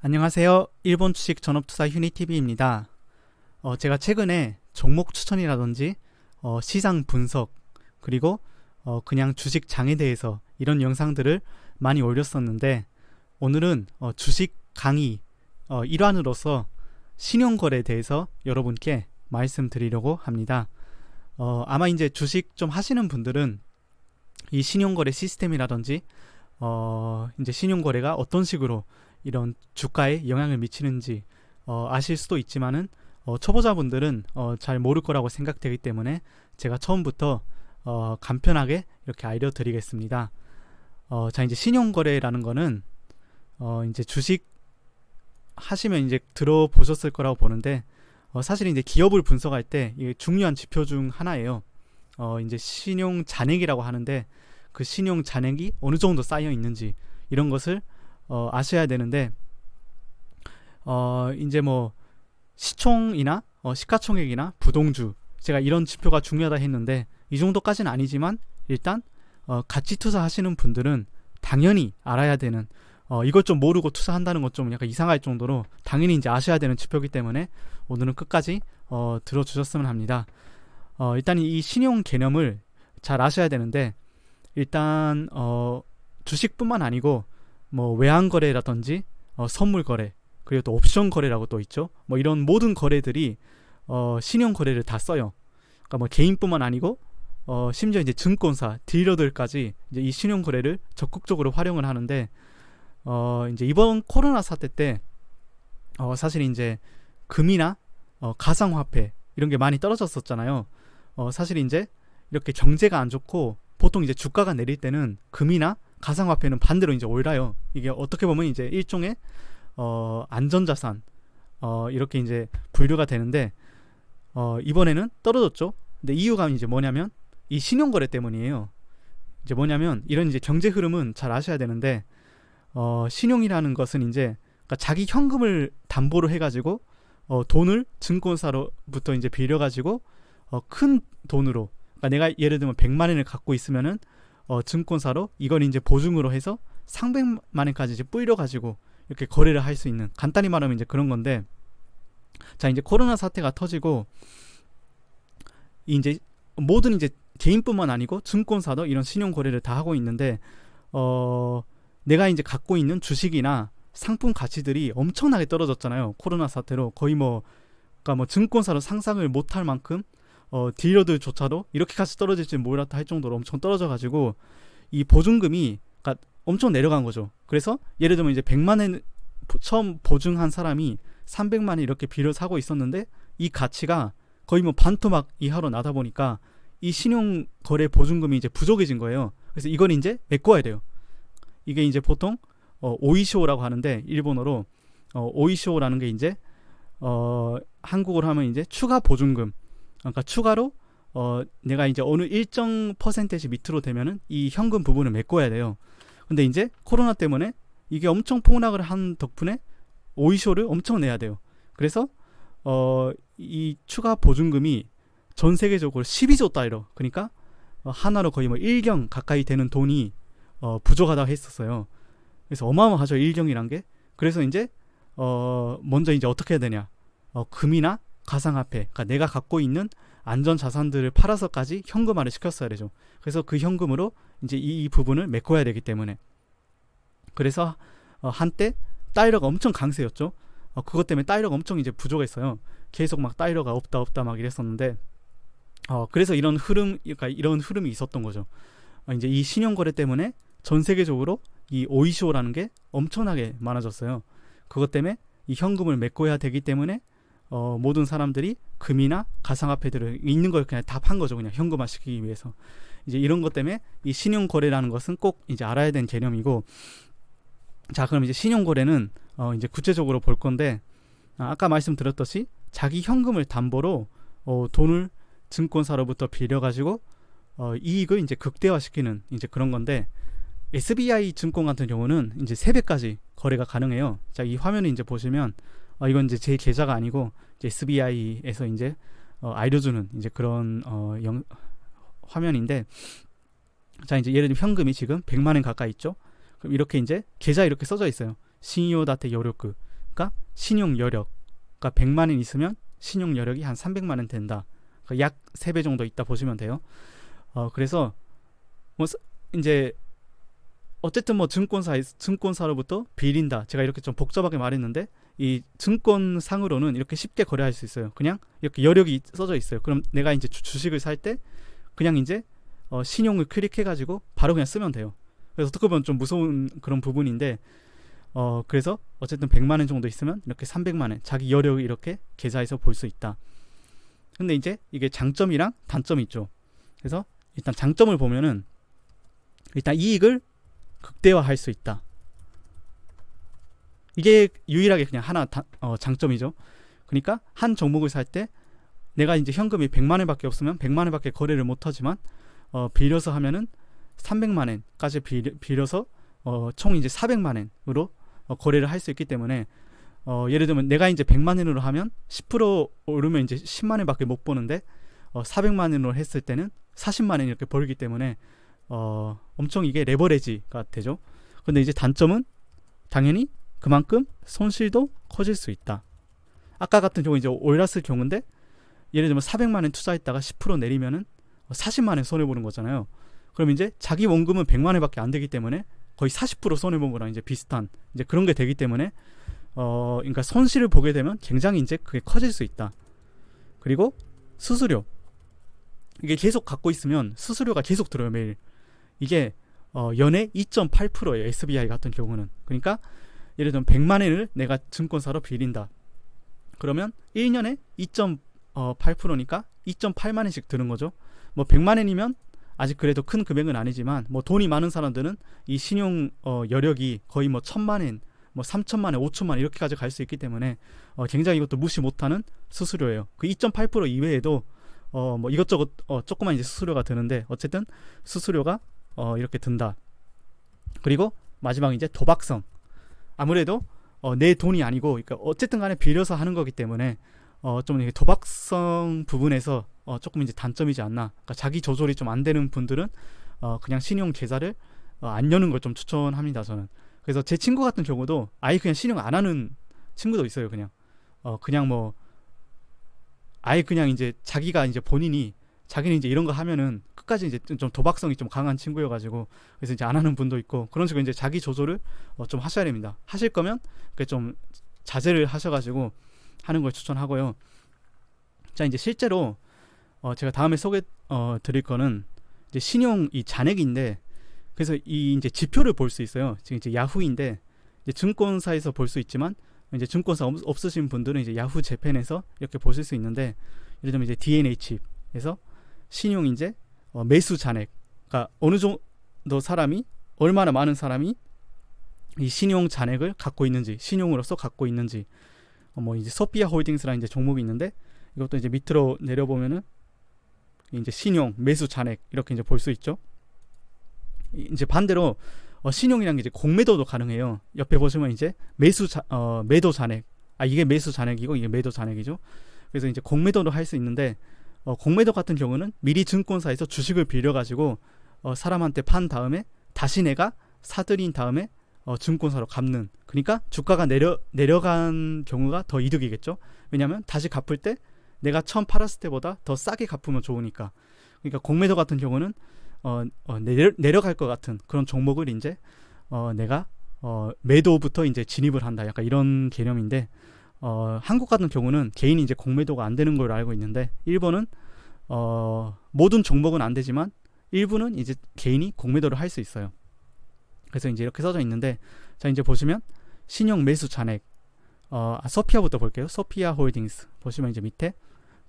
안녕하세요. 일본 주식 전업투자 휴니TV입니다. 제가 최근에 종목 추천이라든지 시장 분석 그리고 그냥 주식 장에 대해서 이런 영상들을 많이 올렸었는데 오늘은 주식 강의 일환으로서 신용거래에 대해서 여러분께 말씀드리려고 합니다. 아마 이제 주식 좀 하시는 분들은 이 신용거래 시스템이라든지 이제 신용거래가 어떤 식으로 이런 주가에 영향을 미치는지 아실 수도 있지만은 초보자분들은 잘 모를 거라고 생각되기 때문에 제가 처음부터 간편하게 이렇게 알려드리겠습니다. 자, 이제 신용거래라는 거는 이제 주식 하시면 이제 들어보셨을 거라고 보는데 사실 이제 기업을 분석할 때 이게 중요한 지표 중 하나예요. 이제 신용 잔액이라고 하는데 그 신용 잔액이 어느 정도 쌓여 있는지 이런 것을 아셔야 되는데 이제 뭐 시총이나 시가총액이나 부동주 제가 이런 지표가 중요하다 했는데 이 정도까지는 아니지만 일단 가치 투자 하시는 분들은 당연히 알아야 되는 이걸 좀 모르고 투자한다는 것 좀 약간 이상할 정도로 당연히 이제 아셔야 되는 지표이기 때문에 오늘은 끝까지 들어주셨으면 합니다. 일단 이 신용 개념을 잘 아셔야 되는데 일단 주식뿐만 아니고 뭐 외환거래라든지 선물거래 그리고 또 옵션거래라고 또 있죠. 뭐 이런 모든 거래들이 신용거래를 다 써요. 그러니까 뭐 개인뿐만 아니고 심지어 이제 증권사 딜러들까지 이제 이 신용거래를 적극적으로 활용을 하는데 이제 이번 코로나 사태 때 사실 이제 금이나 가상화폐 이런 게 많이 떨어졌었잖아요. 사실 이제 이렇게 경제가 안 좋고 보통 이제 주가가 내릴 때는 금이나 가상화폐는 반대로 이제 올라요. 이게 어떻게 보면 이제 일종의 안전자산 이렇게 이제 분류가 되는데 이번에는 떨어졌죠. 근데 이유가 이제 뭐냐면 이 신용거래 때문이에요. 이제 뭐냐면 이런 이제 경제 흐름은 잘 아셔야 되는데 신용이라는 것은 이제 그러니까 자기 현금을 담보로 해가지고 돈을 증권사로부터 이제 빌려가지고 큰 돈으로 그러니까 내가 예를 들면 100만 원을 갖고 있으면은 증권사로 이걸 이제 보증으로 해서 300만 원까지 이제 뿌려가지고 이렇게 거래를 할 수 있는 간단히 말하면 이제 그런 건데 자 이제 코로나 사태가 터지고 이제 모든 이제 개인뿐만 아니고 증권사도 이런 신용 거래를 다 하고 있는데 내가 이제 갖고 있는 주식이나 상품 가치들이 엄청나게 떨어졌잖아요. 코로나 사태로 거의 그러니까 뭐 증권사로 상상을 못할 만큼 딜러들조차도 이렇게까지 떨어질지 몰랐다 할 정도로 엄청 떨어져가지고 이 보증금이 그러니까 엄청 내려간 거죠. 그래서 예를 들면 이제 100만 원 처음 보증한 사람이 300만 원 이렇게 빌려 사고 있었는데 이 가치가 거의 뭐 반토막 이하로 나다 보니까 이 신용거래 보증금이 이제 부족해진 거예요. 그래서 이걸 이제 메꿔야 돼요. 이게 이제 보통 오이시오라고 하는데 일본어로 오이시오라는 게 이제 한국어로 하면 이제 추가 보증금 그러니까 추가로 내가 이제 어느 일정 퍼센테이지 밑으로 되면은 이 현금 부분을 메꿔야 돼요. 근데 이제 코로나 때문에 이게 엄청 폭락을 한 덕분에 오이쇼를 엄청 내야 돼요. 그래서 이 추가 보증금이 전 세계적으로 12조 달러 그러니까 하나로 거의 뭐 1경 가까이 되는 돈이 부족하다고 했었어요. 그래서 어마어마하죠 1경이란 게. 그래서 이제 먼저 이제 어떻게 해야 되냐 금이나 가상화폐 그러니까 내가 갖고 있는 안전자산들을 팔아서까지 현금화를 시켰어야 되죠. 그래서 그 현금으로 이제 이 부분을 메꿔야 되기 때문에 그래서 한때 달러가 엄청 강세였죠. 그것 때문에 달러가 엄청 이제 부족했어요. 계속 막 달러가 없다 막 이랬었는데 그래서 이런 흐름이 있었던 거죠. 이제 이 신용거래 때문에 전 세계적으로 이 오이시오라는 게 엄청나게 많아졌어요. 그것 때문에 이 현금을 메꿔야 되기 때문에 모든 사람들이 금이나 가상화폐들을 있는 걸 그냥 다 판 거죠. 그냥 현금화 시키기 위해서. 이제 이런 것 때문에 이 신용거래라는 것은 꼭 이제 알아야 되는 개념이고 자 그럼 이제 신용거래는 이제 구체적으로 볼 건데 아까 말씀드렸듯이 자기 현금을 담보로 돈을 증권사로부터 빌려가지고 이익을 이제 극대화시키는 이제 그런 건데 SBI 증권 같은 경우는 이제 3배까지 거래가 가능해요. 자, 이 화면을 이제 보시면 이건 이제 제 계좌가 아니고 이제 SBI에서 이제 알려주는 이제 그런 화면인데 자 이제 예를 들면 현금이 지금 100만 원 가까이 있죠. 그럼 이렇게 이제 계좌 이렇게 써져 있어요. 신용다테 요료크 그러니까 신용 여력, 그러니까 100만 원 있으면 신용 여력이 한 300만 원 된다. 그러니까 약 3배 정도 있다 보시면 돼요. 그래서 뭐 이제 어쨌든 뭐 증권사로부터 빌린다. 제가 이렇게 좀 복잡하게 말했는데 이 증권상으로는 이렇게 쉽게 거래할 수 있어요. 그냥 이렇게 여력이 써져 있어요. 그럼 내가 이제 주식을 살 때 그냥 이제 신용을 클릭해가지고 바로 그냥 쓰면 돼요. 그래서 어떻게 보면 좀 무서운 그런 부분인데 그래서 어쨌든 100만 원 정도 있으면 이렇게 300만 원 자기 여력을 이렇게 계좌에서 볼 수 있다. 근데 이제 이게 장점이랑 단점이 있죠. 그래서 일단 장점을 보면은 일단 이익을 극대화할 수 있다. 이게 유일하게 그냥 하나 장점이죠. 그러니까 한 종목을 살 때 내가 이제 현금이 100만 원밖에 없으면 100만 원밖에 거래를 못 하지만 빌려서 하면은 300만 원까지 빌려서 총 이제 400만 원으로 거래를 할 수 있기 때문에 예를 들면 내가 이제 100만 원으로 하면 10% 오르면 이제 10만 원밖에 못 버는데 400만 원으로 했을 때는 40만 원 이렇게 벌기 때문에 엄청 이게 레버리지가 되죠. 근데 이제 단점은 당연히 그만큼 손실도 커질 수 있다. 아까 같은 경우 이제 올랐을 경우인데 예를 들면 400만 원 투자했다가 10% 내리면은 40만 원 손해 보는 거잖아요. 그럼 이제 자기 원금은 100만 원밖에 안 되기 때문에 거의 40% 손해 본 거랑 이제 비슷한 이제 그런 게 되기 때문에 그러니까 손실을 보게 되면 굉장히 이제 그게 커질 수 있다. 그리고 수수료, 이게 계속 갖고 있으면 수수료가 계속 들어요. 매일. 이게 연에 2.8%예요. SBI 같은 경우는. 그러니까 예를 들면 100만 원을 내가 증권사로 빌린다. 그러면 1년에 2.8%니까 2.8만 원씩 드는 거죠. 뭐 100만 원이면 아직 그래도 큰 금액은 아니지만 뭐 돈이 많은 사람들은 이 신용 여력이 거의 뭐 1,000만 원, 뭐 3천만 원, 5천만 원 이렇게까지 갈 수 있기 때문에 굉장히 이것도 무시 못하는 수수료예요. 그 2.8% 이외에도 뭐 이것저것 조그만 이제 수수료가 드는데 어쨌든 수수료가 이렇게 든다. 그리고 마지막 이제 도박성. 아무래도 내 돈이 아니고 그러니까 어쨌든 간에 빌려서 하는 거기 때문에 좀 이게 도박성 부분에서 조금 이제 단점이지 않나. 그러니까 자기 조절이 좀 안 되는 분들은 그냥 신용 계좌를 안 여는 걸 좀 추천합니다. 저는. 그래서 제 친구 같은 경우도 아예 그냥 신용 안 하는 친구도 있어요. 그냥 뭐 아예 그냥 이제 자기가 이제 자기는 이제 이런 거 하면은 끝까지 이제 좀 도박성이 좀 강한 친구여가지고 그래서 이제 안 하는 분도 있고 그런 식으로 이제 자기 조절을 좀 하셔야 됩니다. 하실 거면 그게 좀 자제를 하셔가지고 하는 걸 추천하고요. 자, 이제 실제로 제가 다음에 드릴 거는 이제 신용 이 잔액인데 그래서 이 이제 지표를 볼 수 있어요. 지금 이제 야후인데 이제 증권사에서 볼 수 있지만 이제 증권사 없으신 분들은 이제 야후 재팬에서 이렇게 보실 수 있는데 예를 들면 이제 DNA칩에서 신용 이제 매수 잔액, 그러니까 어느 정도 사람이 얼마나 많은 사람이 이 신용 잔액을 갖고 있는지 신용으로서 갖고 있는지 뭐 이제 소피아 홀딩스라는 이제 종목이 있는데 이것도 이제 밑으로 내려보면은 이제 신용 매수 잔액 이렇게 이제 볼 수 있죠. 이제 반대로 신용이라는 게 이제 공매도도 가능해요. 옆에 보시면 이제 매도 잔액, 이게 매수 잔액이고 이게 매도 잔액이죠. 그래서 이제 공매도도 할 수 있는데 공매도 같은 경우는 미리 증권사에서 주식을 빌려가지고 사람한테 판 다음에 다시 내가 사들인 다음에 증권사로 갚는. 그러니까 주가가 내려간 경우가 더 이득이겠죠. 왜냐하면 다시 갚을 때 내가 처음 팔았을 때보다 더 싸게 갚으면 좋으니까. 그러니까 공매도 같은 경우는 내려갈 것 같은 그런 종목을 이제 내가 매도부터 이제 진입을 한다. 약간 이런 개념인데 한국 같은 경우는 개인이 이제 공매도가 안 되는 걸로 알고 있는데 일본은 모든 종목은 안 되지만 일부는 이제 개인이 공매도를 할 수 있어요. 그래서 이제 이렇게 써져 있는데 자 이제 보시면 신용 매수 잔액 소피아부터 볼게요. 소피아 홀딩스 보시면 이제 밑에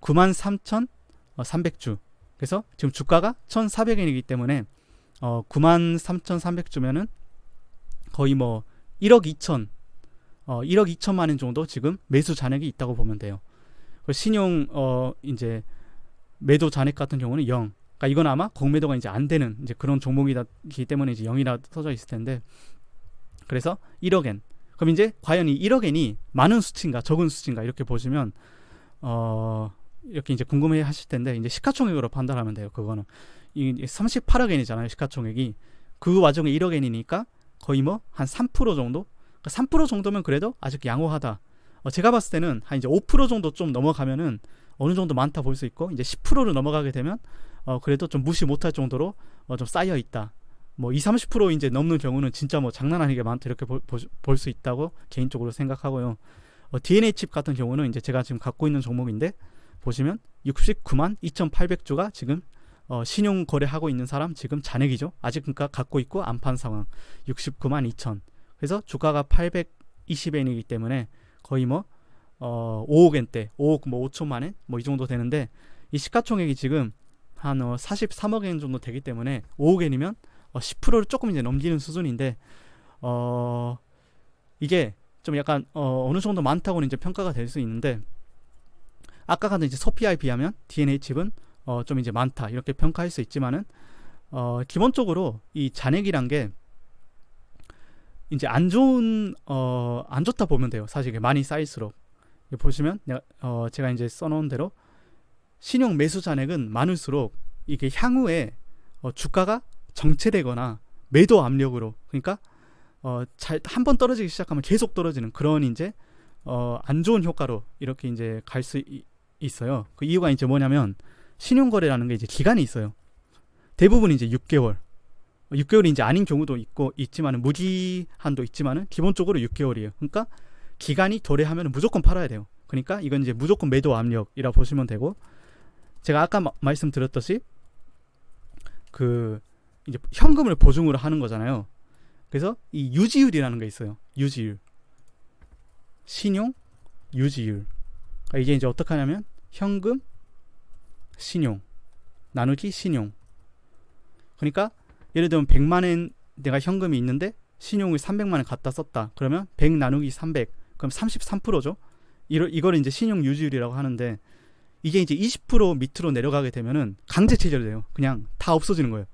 93,300주. 그래서 지금 주가가 1,400엔이기 때문에 93,300주면은 거의 뭐 1억 2천만 원 정도 지금 매수 잔액이 있다고 보면 돼요. 신용 이제 매도 잔액 같은 경우는 0. 그러니까 이건 아마 공매도가 이제 안 되는 이제 그런 종목이기 때문에 이제 0이라 써져 있을 텐데 그래서 1억엔. 그럼 이제 과연 이 1억엔이 많은 수치인가 적은 수치인가 이렇게 보시면 이렇게 이제 궁금해 하실 텐데 이제 시가총액으로 판단하면 돼요. 그거는 이 38억엔이잖아요. 시가총액이 그 와중에 1억엔이니까 거의 뭐 한 3% 정도 그러니까 3% 정도면 그래도 아직 양호하다. 제가 봤을 때는 한 이제 5% 정도 좀 넘어가면은 어느 정도 많다 볼 수 있고, 이제 10%를 넘어가게 되면 그래도 좀 무시 못할 정도로 좀 쌓여 있다. 뭐 2, 30% 이제 넘는 경우는 진짜 뭐 장난 아니게 많다 이렇게 볼 수 있다고 개인적으로 생각하고요. DNA 칩 같은 경우는 이제 제가 지금 갖고 있는 종목인데, 보시면 69만 2,800주가 지금 신용 거래하고 있는 사람 지금 잔액이죠. 아직 그러니까 갖고 있고 안 판 상황 69만 2천. 그래서 주가가 820엔이기 때문에 거의 뭐 5억엔대, 5억 뭐 5천만 엔 뭐 이 정도 되는데, 이 시가총액이 지금 한 43억 엔 정도 되기 때문에 5억 엔이면 10%를 조금 이제 넘기는 수준인데, 이게 좀 약간 어느 정도 많다고는 이제 평가가 될 수 있는데, 아까 같은 이제 소피아에 비하면 DNA 칩은 좀 이제 많다 이렇게 평가할 수 있지만은, 기본적으로 이 잔액이란 게 이제 안 좋다 보면 돼요. 사실 이게 많이 쌓일수록. 보시면 제가 이제 써놓은 대로 신용 매수 잔액은 많을수록 이게 향후에 주가가 정체되거나 매도 압력으로, 그러니까 한 번 떨어지기 시작하면 계속 떨어지는 그런 이제 안 좋은 효과로 이렇게 이제 갈 수 있어요. 그 이유가 이제 뭐냐면, 신용 거래라는 게 이제 기간이 있어요. 대부분 이제 6개월이 이제 아닌 경우도 있지만은 무기한도 있지만은 기본적으로 6개월이에요. 그러니까 기간이 도래하면 무조건 팔아야 돼요. 그러니까 이건 이제 무조건 매도 압력이라 보시면 되고, 제가 아까 말씀드렸듯이 그 이제 현금을 보증으로 하는 거잖아요. 그래서 이 유지율이라는 게 있어요. 유지율, 신용 유지율. 그러니까 이게 이제 어떻게 하냐면 현금 신용 나누기 신용. 그러니까 예를 들면 100만엔 내가 현금이 있는데 신용을 300만원 갖다 썼다. 그러면 100 나누기 300, 그럼 33%죠. 이걸 이제 신용 유지율이라고 하는데, 이게 이제 20% 밑으로 내려가게 되면은 강제 체결돼요. 그냥 다 없어지는 거예요.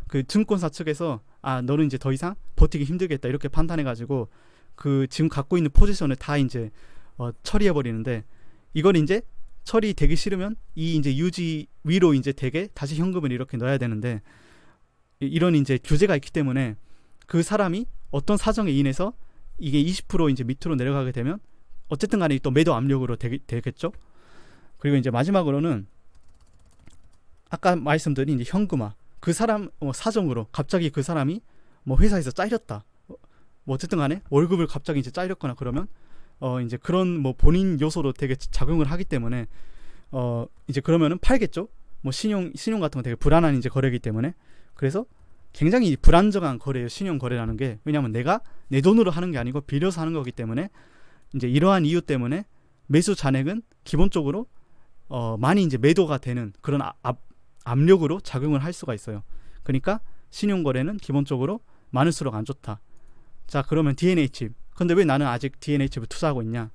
그 증권사 측에서 너는 이제 더 이상 버티기 힘들겠다 이렇게 판단해가지고 그 지금 갖고 있는 포지션을 다 이제 처리해 버리는데, 이걸 이제 처리되기 싫으면 이 이제 유지 위로 이제 되게 다시 현금을 이렇게 넣어야 되는데, 이런 이제 규제가 있기 때문에 그 사람이 어떤 사정에 인해서 이게 20% 이제 밑으로 내려가게 되면 어쨌든 간에 또 매도 압력으로 되겠죠. 그리고 이제 마지막으로는 아까 말씀드린 이제 현금화. 그 사람 사정으로 갑자기 그 사람이 뭐 회사에서 잘렸다. 뭐 어쨌든 간에 월급을 갑자기 이제 잘렸거나 그러면 이제 그런 뭐 본인 요소로 되게 작용을 하기 때문에 이제 그러면은 팔겠죠. 뭐 신용 같은 건 되게 불안한 이제 거래이기 때문에. 그래서 굉장히 불안정한 거래예요, 신용 거래라는 게. 왜냐하면 내가 내 돈으로 하는 게 아니고 빌려서 하는 거기 때문에, 이제 이러한 이유 때문에 매수 잔액은 기본적으로 많이 이제 매도가 되는 그런 압력으로 작용을 할 수가 있어요. 그러니까 신용 거래는 기본적으로 많을수록 안 좋다. 자, 그러면 DNA 칩. 근데 왜 나는 아직 DNA 칩을 투자하고 있냐?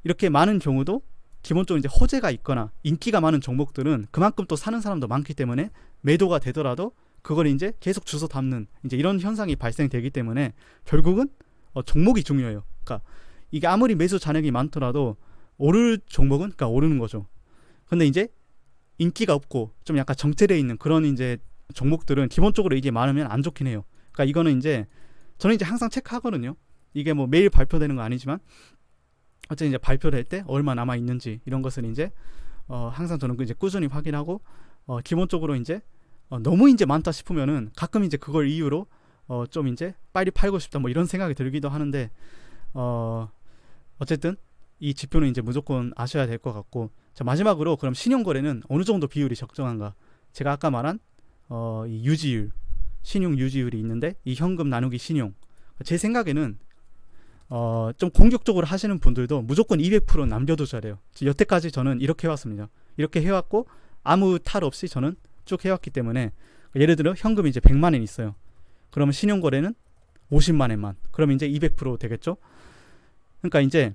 이렇게 많은 경우도 기본적으로 이제 호재가 있거나 인기가 많은 종목들은 그만큼 또 사는 사람도 많기 때문에 매도가 되더라도 그걸 이제 계속 주워 담는 이제 이런 현상이 발생되기 때문에 결국은 종목이 중요해요. 그러니까 이게 아무리 매수 잔액이 많더라도 오를 종목은 그러니까 오르는 거죠. 근데 이제 인기가 없고 좀 약간 정체되어 있는 그런 이제 종목들은 기본적으로 이게 많으면 안 좋긴 해요. 그러니까 이거는 이제 저는 이제 항상 체크하거든요. 이게 뭐 매일 발표되는 건 아니지만 어쨌든 이제 발표될 때 얼마 남아 있는지 이런 것을 이제 항상 저는 이제 꾸준히 확인하고 기본적으로 이제 너무 이제 많다 싶으면은 가끔 이제 그걸 이유로 좀 이제 빨리 팔고 싶다 뭐 이런 생각이 들기도 하는데, 어쨌든 이 지표는 이제 무조건 아셔야 될 것 같고. 자, 마지막으로 그럼 신용 거래는 어느 정도 비율이 적정한가? 제가 아까 말한 이 유지율, 신용 유지율이 있는데 이 현금 나누기 신용. 제 생각에는 좀 공격적으로 하시는 분들도 무조건 200% 남겨두셔야 돼요. 여태까지 저는 이렇게 해왔습니다. 이렇게 해왔고 아무 탈 없이 저는 쭉 해왔기 때문에, 예를 들어 현금이 이제 100만원 있어요. 그러면 신용거래는 50만원만. 그러면 이제 200% 되겠죠. 그러니까 이제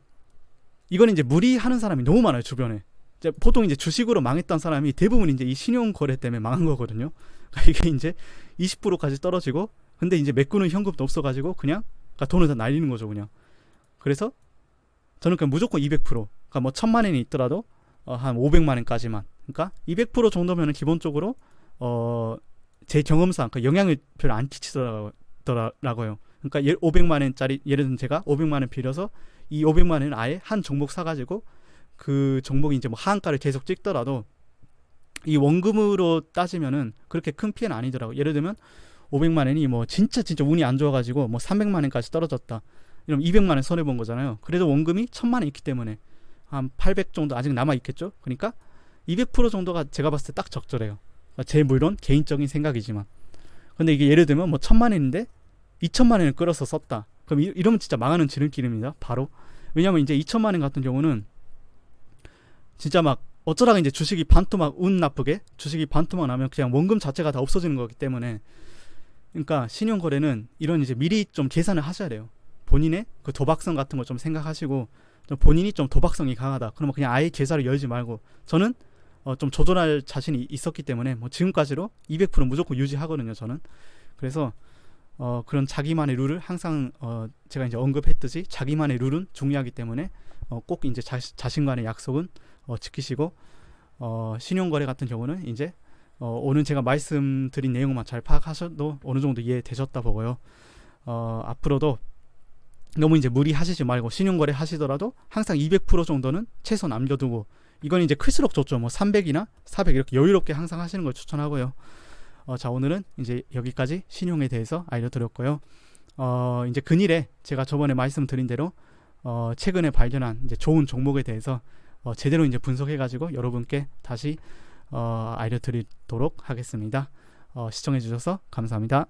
이건 이제 무리하는 사람이 너무 많아요, 주변에. 이제 보통 이제 주식으로 망했던 사람이 대부분 이제 이 신용거래 때문에 망한 거거든요. 그러니까 이게 이제 20%까지 떨어지고, 근데 이제 메꾸는 현금도 없어가지고 그냥 그러니까 돈을 다 날리는 거죠, 그냥. 그래서 저는 그냥 무조건 200%. 그러니까 뭐 1000만원이 있더라도 한 500만원까지만. 그러니까 200% 정도면은 기본적으로 제 경험상 그 영향을 별로 안 끼치더라고요. 그러니까 500만 원짜리 예를 들면 제가 500만 원 빌려서 이 500만 원을 아예 한 종목 사가지고 그 종목이 이제 뭐 하한가를 계속 찍더라도 이 원금으로 따지면은 그렇게 큰 피해는 아니더라고. 예를 들면 500만 원이 뭐 진짜 운이 안 좋아가지고 뭐 300만 원까지 떨어졌다. 이러면 200만 원 손해 본 거잖아요. 그래도 원금이 1000만 원 있기 때문에 한 800 정도 아직 남아 있겠죠. 그러니까 200% 정도가 제가 봤을 때 딱 적절해요. 제 물론 개인적인 생각이지만. 근데 이게 예를 들면 뭐 1000만 원인데 2천만 원을 끌어서 썼다. 그럼 이러면 진짜 망하는 지름길입니다. 바로. 왜냐면 이제 2천만 원 같은 경우는 진짜 막 어쩌다가 이제 주식이 반토막 운 나쁘게 주식이 반토막 나면 그냥 원금 자체가 다 없어지는 거기 때문에 그러니까 신용거래는 이런 이제 미리 좀 계산을 하셔야 돼요. 본인의 그 도박성 같은 거 좀 생각하시고 좀 본인이 좀 도박성이 강하다. 그러면 그냥 아예 계좌를 열지 말고 저는 좀 조절할 자신이 있었기 때문에 뭐 지금까지로 200% 무조건 유지하거든요. 저는. 그래서 그런 자기만의 룰을 항상 제가 이제 언급했듯이 자기만의 룰은 중요하기 때문에 꼭 이제 자신과의 약속은 지키시고 신용거래 같은 경우는 이제 오늘 제가 말씀드린 내용만 잘 파악하셔도 어느 정도 이해되셨다 보고요. 앞으로도 너무 이제 무리하시지 말고 신용거래 하시더라도 항상 200% 정도는 최소 남겨두고 이건 이제 클수록 좋죠. 뭐 300이나 400 이렇게 여유롭게 항상 하시는 걸 추천하고요. 자, 오늘은 이제 여기까지 신용에 대해서 알려드렸고요. 이제 근일에 제가 저번에 말씀드린 대로 최근에 발견한 이제 좋은 종목에 대해서 제대로 이제 분석해가지고 여러분께 다시 알려드리도록 하겠습니다. 시청해주셔서 감사합니다.